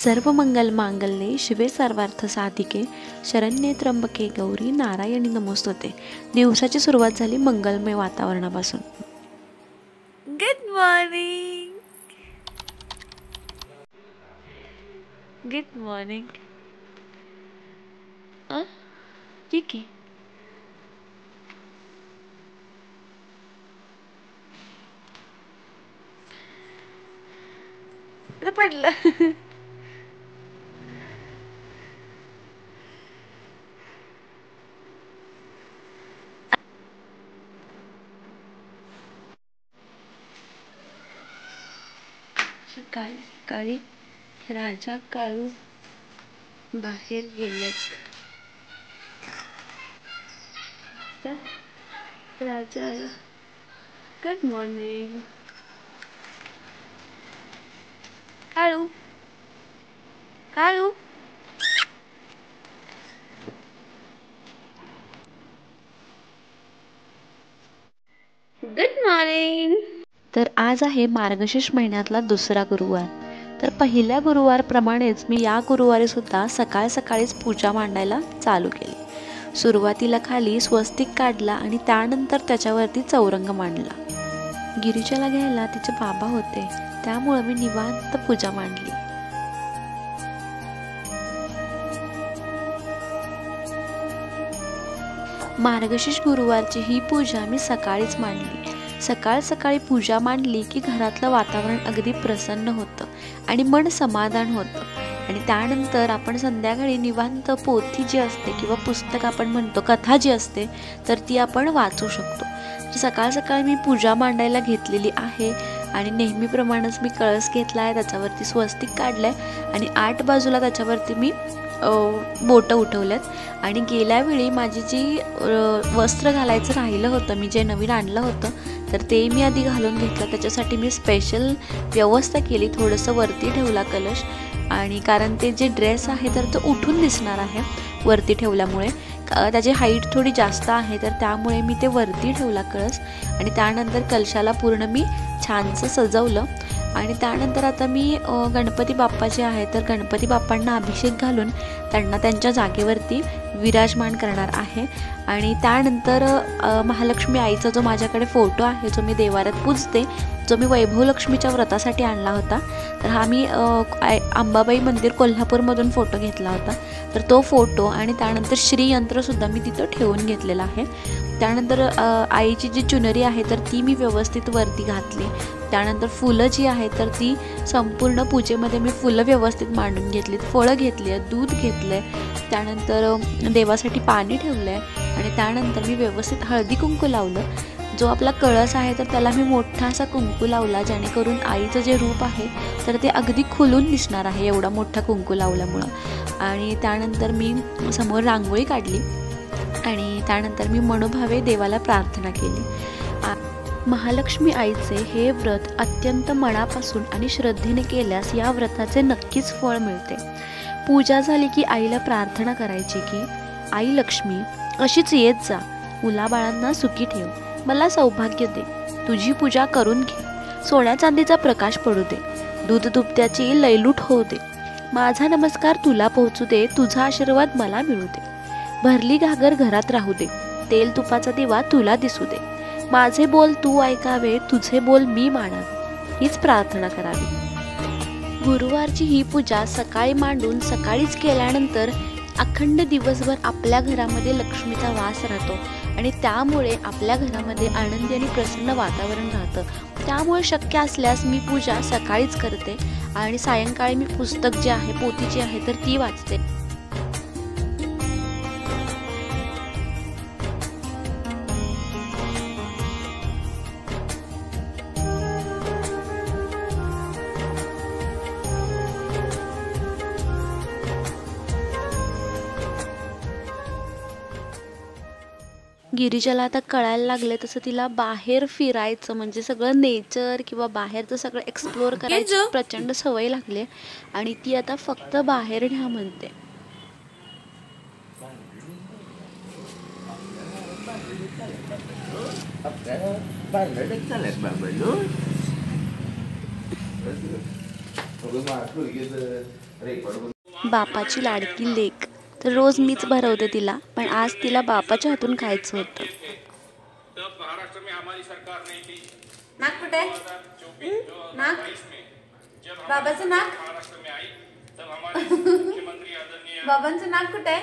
सर्व मंगल मांगल्ये शिवे सर्वार्थ साधिके शरण्ये त्र्यंबके गौरी नारायणी नमोस्तुते। दिवसाची सुरुवात झाली मंगलमय वातावरणापासून। Good morning, good morning. ठीक आहे, पडलं। सकाळी राजा काळू बाहेर गेलेत। राजा, गुड मॉर्निंग। काळू, काळू, गुड मॉर्निंग। तर आज आहे मार्गशीर्ष महिन्यातला दुसरा गुरुवार। तर पहिल्या गुरुवारप्रमाणेच मी या गुरुवारी सुद्धा सकाळ सकाळीच पूजा मांडायला चालू केली। सुरुवातीला खाली स्वस्तिक काढला आणि त्यानंतर त्याच्यावरती चौरंग मांडला। गिरीजाला घ्यायला तिचे बाबा होते, त्यामुळे मी निवांत पूजा मांडली। मार्गशीर्ष गुरुवारची ही पूजा मी सकाळीच मांडली। सकाळ सकाळी पूजा मांडली की घरातलं वातावरण अगदी प्रसन्न होतं आणि मन समाधान होतं। आणि त्यानंतर आपण संध्याकाळी निवांत पोथी जी असते किंवा पुस्तक आपण म्हणतो कथा जी असते तर ती आपण वाचू शकतो। सकाळ सकाळी मी पूजा मांडायला घेतलेली आहे आणि नेहमीप्रमाणेच मी कळस घेतला आहे, त्याच्यावरती स्वस्तिक काढलंय आणि 8 बाजूला त्याच्यावरती मी बोटं उठवल्यात। आणि गेल्या वेळी माझी जी वस्त्र घालायचं राहिलं होतं, मी जे नवीन आणलं होतं तर ते मी आधी घालून घेतलं। त्याच्यासाठी मी स्पेशल व्यवस्था केली, थोडंसं वरती ठेवला कलश। आणि कारण ते जे ड्रेस आहे तर तो उठून दिसणार आहे वरती ठेवल्यामुळे, त्याची हाईट थोडी जास्त आहे तर त्यामुळे मी ते वरती ठेवला कळस। आणि त्यानंतर कलशाला पूर्ण मी छानसं सजवलं। आणि त्यानंतर आता मी गणपती बाप्पा जे आहे तर गणपती बाप्पांना अभिषेक घालून त्यांना त्यांच्या जागेवरती विराजमान करणार आहे। आणि त्यानंतर महालक्ष्मी आईचा जो माझ्याकडे फोटो आहे जो मी देवाऱ्यात पूजते, जो मी वैभवलक्ष्मीच्या व्रतासाठी आणला होता, तर हा मी अंबाबाई मंदिर कोल्हापूरमधून फोटो घेतला होता, तर तो फोटो आणि त्यानंतर श्रीयंत्रसुद्धा मी तिथं ठेवून घेतलेला आहे। त्यानंतर आईची जी चुनरी आहे तर ती मी व्यवस्थित वरती घातली। त्यानंतर फुलं जी आहे तर ती संपूर्ण पूजेमध्ये मी फुलं व्यवस्थित मांडून घेतलीत, फळं घेतली आहेत, दूध घेतलं आहे, त्यानंतर देवासाठी पाणी ठेवलं आहे आणि त्यानंतर मी व्यवस्थित हळदी कुंकू लावलं। जो आपला कळस आहे तर त्याला मी मोठा असा कुंकू लावला, जेणेकरून आईचं जे रूप आहे तर ते अगदी खुलून दिसणार आहे एवढा मोठा कुंकू लावल्यामुळं। आणि त्यानंतर मी समोर रांगोळी काढली आणि त्यानंतर मी मनोभावे देवाला प्रार्थना केली। महालक्ष्मी आईचे हे व्रत अत्यंत मनापासून आणि श्रद्धेने केल्यास या व्रताचे नक्कीच फळ मिळते। पूजा झाली की आईला प्रार्थना करायची की आई लक्ष्मी अशीच येत जा, मुलाबाळांना सुखी ठेव, मला सौभाग्य दे, तुझी पूजा करून घे, सोन्या चांदीचा प्रकाश पडू दे, दूध दुभत्याची लयलूट होऊ दे, माझा नमस्कार तुला पोहोचू दे, तुझा आशीर्वाद मला मिळू दे, भरली घागर घरात राहू दे, तेल तुपाचा दिवा तुला दिसू दे, माझे बोल तू ऐकावे, तुझे बोल मी मानावे, हीच प्रार्थना करावी। गुरुवारची ही पूजा सकाळी मांडून सकाळीच केल्यानंतर अखंड दिवसभर आपल्या घरामध्ये लक्ष्मीचा वास राहतो आणि त्यामुळे आपल्या घरामध्ये आनंदी आणि प्रसन्न वातावरण राहतं। त्यामुळे शक्य असल्यास मी पूजा सकाळीच करते आणि सायंकाळी मी पुस्तक जे आहे, पोथी जी आहे तर ती वाचते। गिरिजाला आता कळायला लागले तसं तिला बाहेर फिरायचं म्हणजे सगळं नेचर किंवा बाहेरचं सगळं एक्सप्लोअर करायची प्रचंड सवय लागली आणि ती आता फक्त बाहेर न्या म्हणते। बापाची लाडकी लेक, तर रोज मीच भरवते तिला, पण आज तिला बापाच्या हातून खायचं होतं. नाक कुठे? नाक, बाबाचं नाक, बाबांचं नाक कुठे?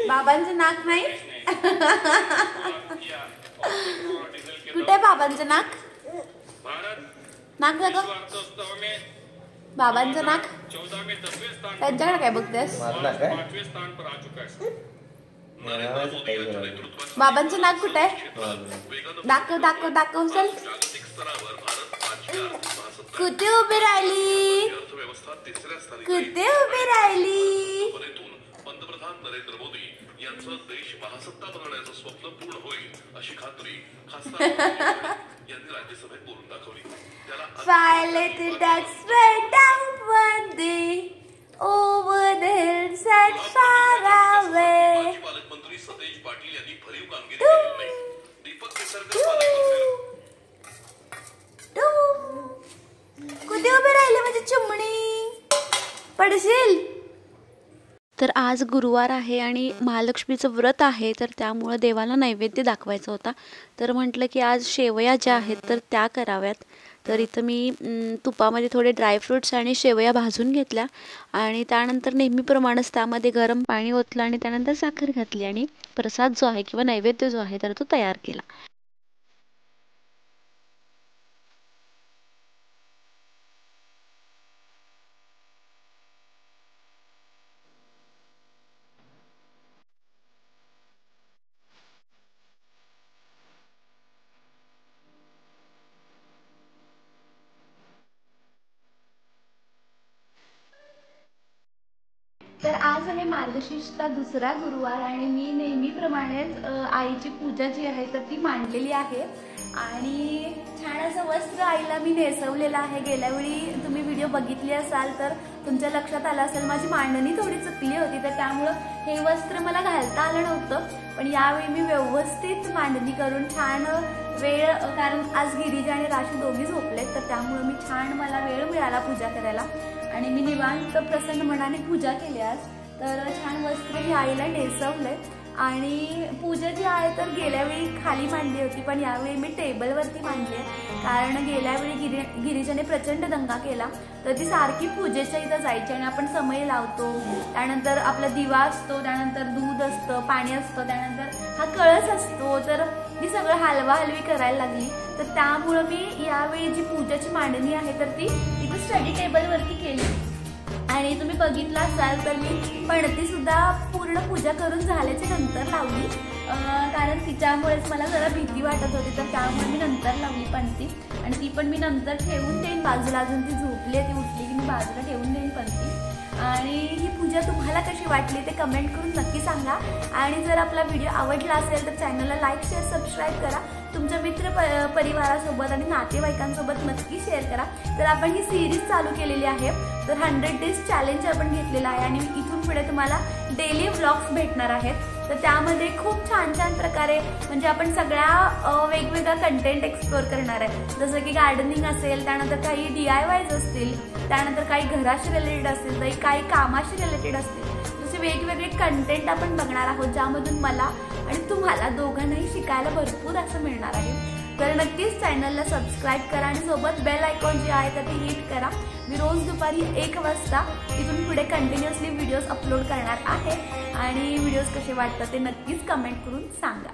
बाबांचं नाक नाही. कुठे बाबांचं नाक? नाक दाखव. बाबांचं नाक त्यांच्याकडे काय बघतेस? बाबांचं नाक कुठे? दाखव दाखव दाखव. चल, कुठे उभी राहिली? कुठे उभी राहिली? पंतप्रधान नरेंद्र मोदी यांचं देश महासत्ता बनवण्याचं स्वप्न पूर्ण होईल अशी खात्री खासदार यांनी राज्यसभेत बोलून दाखवली. Five little ducks went down one day over the hillside far away. पालकमंत्री सतेज पाटील यांनी भरीव कामगिरी केली नाही. दीपक केसरकर कुठे उभी राहिली माझी चिमणी? पडशील. तर आज गुरुवार आहे आणि महालक्ष्मीचं व्रत आहे, तर त्यामुळं देवाला नैवेद्य दाखवायचा होता. तर म्हटलं की आज शेवया ज्या आहेत तर त्या कराव्यात. तर इथं मी तुपामध्ये थोडे ड्रायफ्रूट्स आणि शेवया भाजून घेतल्या आणि त्यानंतर नेहमीप्रमाणेच त्यामध्ये गरम पाणी ओतलं आणि त्यानंतर साखर घातली आणि प्रसाद जो आहे किंवा नैवेद्य जो आहे तर तो तयार केला. तर आज आहे मार्गशीर्षचा दुसरा गुरुवार आणि मी नेहमीप्रमाणेच आईची पूजा जी आहे तर ती मांडलेली आहे आणि छान असं वस्त्र आईला मी नेसवलेलं आहे. गेल्या वेळी तुम्ही व्हिडिओ बघितली असाल तर तुमच्या लक्षात आलं असेल माझी मांडणी थोडी चुकली होती, तर त्यामुळं हे वस्त्र मला घालता आलं नव्हतं. पण यावेळी मी व्यवस्थित मांडणी करून छान वेळ, कारण आज गिरीजा आणि राशी दोघी झोपलेत तर त्यामुळं मी छान मला वेळ मिळाला पूजा करायला आणि मी निवांत प्रसन्न मनाने पूजा केली आज. तर छान वस्त्र मी आईला नेसवलंय आणि पूजा जी आहे तर गेल्या वेळी खाली मांडली होती पण यावेळी मी टेबलवरती मांडली आहे, कारण गेल्या वेळी गिरीजाने प्रचंड दंगा केला तर ती सारखी पूजेच्या इथं जायची आणि आपण समय लावतो, त्यानंतर आपला दिवा असतो, त्यानंतर दूध असतं, पाणी असतं, त्यानंतर हा कळस असतो, तर ती सगळं हलवाहलवी करायला लागली. तर त्यामुळं मी यावेळी जी पूजाची मांडणी आहे तर ती इथं स्टडी टेबलवरती केली आणि तुम्ही बघितलं असाल तर मी पणती सुद्धा पूर्ण पूजा करून झाल्याच्या नंतर लावली, कारण तिच्यामुळेच मला जरा भीती वाटत होती तर त्यामुळे मी नंतर लावली पणती आणि ती पण मी नंतर ठेवून देईन बाजूला. अजून ती झोपली आहे, ती उठली की मी बाजूला ठेवून देईन पणती. आणि ही पूजा तुम्हाला कशी वाटली ते कमेंट करून नक्की सांगा आणि जर आपला व्हिडिओ आवडला असेल तर चॅनलला लाईक शेअर सबस्क्राईब करा. तुमच्या मित्र परिवारासोबत आणि नातेवाईकांसोबत नक्की शेअर करा. तर आपण ही सिरीज चालू केलेली आहे, तर 100 डेज चॅलेंज आपण घेतलेला आहे आणि इथून पुढे तुम्हाला डेली व्लॉग्स भेटणार आहेत. तर त्यामध्ये खूप छान छान प्रकारे म्हणजे आपण सगळ्या वेगवेगळा कंटेंट एक्सप्लोर करणार आहे, जसं की गार्डनिंग असेल, त्यानंतर काही DIYs असतील, त्यानंतर काही घराशी रिलेटेड असतील, तर काही कामाशी रिलेटेड असतील, जसे वेगवेगळे कंटेंट आपण बघणार आहोत ज्यामधून मला आणि तुम्हाला दोघांनाही शिकायला भरपूर असं मिळणार आहे. तर नक्कीच चॅनलला सबस्क्राईब करा आणि सोबत बेल आयकॉन जे आहे तर ती हिट करा. मी रोज दुपारी 1 वाजता इथून पुढे कंटिन्युअसली व्हिडिओज अपलोड करणार आहे आणि व्हिडिओज कसे वाटतात ते नक्कीच कमेंट करून सांगा.